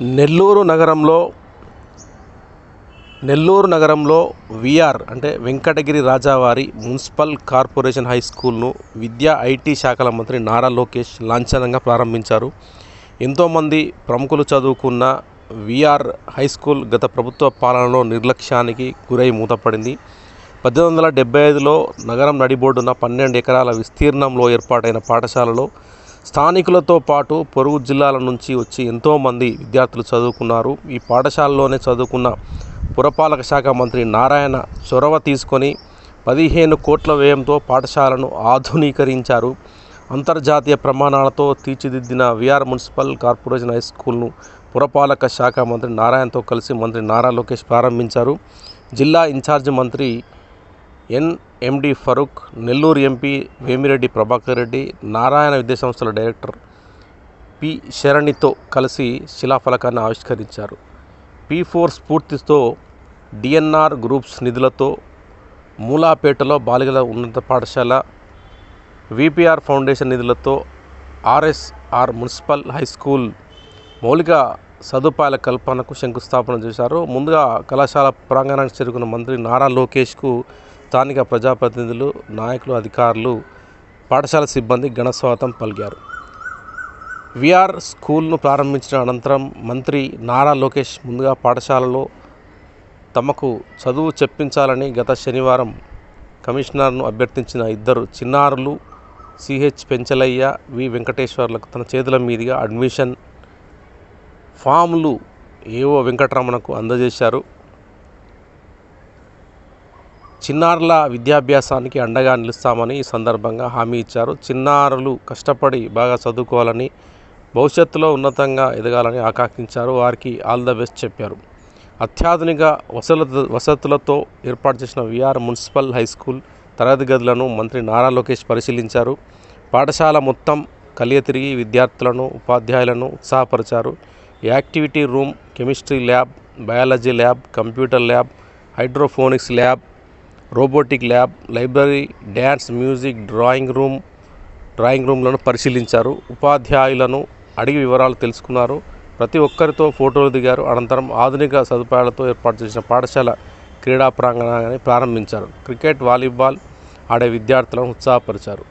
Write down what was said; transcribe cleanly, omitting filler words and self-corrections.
నెల్లూరు నగరంలో విఆర్ అంటే Venkatagiri రాజావారి municipal corporation high స్కూల్ను విద్యా ఐటీ శాఖల మంత్రి నారా లోకేష్ లాంఛనంగా ప్రారంభించారు. ఎంతోమంది ప్రముఖులు చదువుకున్న విఆర్ హై స్కూల్ గత ప్రభుత్వ పాలనలో నిర్లక్ష్యానికి గురై మూతపడింది. 1875లో నగరం నడిబొడ్డున 12 ఎకరాల విస్తీర్ణంలో ఏర్పాటైన పాఠశాలలో స్థానికులతో పాటు పొరుగు జిల్లాల నుంచి వచ్చి ఎంతోమంది విద్యార్థులు చదువుకున్నారు. ఈ పాఠశాలలోనే చదువుకున్న పురపాలక శాఖ మంత్రి నారాయణ చొరవ తీసుకొని 15 కోట్ల వ్యయంతో పాఠశాలను ఆధునీకరించారు. అంతర్జాతీయ ప్రమాణాలతో తీర్చిదిద్దిన విఆర్ మున్సిపల్ కార్పొరేషన్ హై స్కూల్ను పురపాలక శాఖ మంత్రి నారాయణతో కలిసి మంత్రి నారా లోకేష్ ప్రారంభించారు. జిల్లా ఇన్ఛార్జి మంత్రి ఎన్ఎండి ఫరూక్, నెల్లూరు ఎంపీ వేమిరెడ్డి ప్రభాకర్ రెడ్డి, నారాయణ విద్యాసంస్థల డైరెక్టర్ పి శరణితో కలిసి శిలాఫలకాన్ని ఆవిష్కరించారు. P4 స్ఫూర్తితో డిఎన్ఆర్ గ్రూప్స్ నిధులతో మూలాపేటలో బాలికల ఉన్నత పాఠశాల, విపిఆర్ ఫౌండేషన్ నిధులతో ఆర్ఎస్ఆర్ మున్సిపల్ హై స్కూల్ మౌలిక సదుపాయాల కల్పనకు శంకుస్థాపన చేశారు. ముందుగా కళాశాల ప్రాంగణానికి చేరుకున్న మంత్రి నారా లోకేష్కు స్థానిక ప్రజాప్రతినిధులు, నాయకులు, అధికారులు, పాఠశాల సిబ్బంది ఘనస్వాగతం పలికారు. విఆర్ స్కూల్ను ప్రారంభించిన అనంతరం మంత్రి నారా లోకేష్ ముందుగా పాఠశాలలో తమకు చదువు చెప్పించాలని గత శనివారం కమిషనర్ను అభ్యర్థించిన 2 చిన్నారులు సిహెచ్ పెంచలయ్య, వి వెంకటేశ్వర్లకు తన చేతుల మీదుగా అడ్మిషన్ ఫామ్లు ఏవో వెంకటరమణకు అందజేశారు. చిన్నారుల విద్యాభ్యాసానికి అండగా నిలుస్తామని ఈ సందర్భంగా హామీ ఇచ్చారు. చిన్నారులు కష్టపడి బాగా చదువుకోవాలని, భవిష్యత్తులో ఉన్నతంగా ఎదగాలని ఆకాంక్షించారు. వారికి ఆల్ ద బెస్ట్ చెప్పారు. అత్యాధునిక వసతులతో ఏర్పాటు చేసిన విఆర్ మున్సిపల్ హై స్కూల్ తరగతి గదులను మంత్రి నారా లోకేష్ పరిశీలించారు. పాఠశాల మొత్తం కలియ తిరిగి విద్యార్థులను, ఉపాధ్యాయులను ఉత్సాహపరిచారు. Activity room, chemistry lab, biology lab, computer lab, hydroponics lab, robotic lab, library, dance, music, drawing రూమ్లను పరిశీలించారు. ఉపాధ్యాయులను అడిగి వివరాలు తెలుసుకున్నారు. ప్రతి ఒక్కరితో ఫోటోలు దిగారు. అనంతరం ఆధునిక సదుపాయాలతో ఏర్పాటు చేసిన పాఠశాల క్రీడా ప్రాంగణాన్ని ప్రారంభించారు. క్రికెట్, వాలీబాల్ ఆడే విద్యార్థులను ఉత్సాహపరిచారు.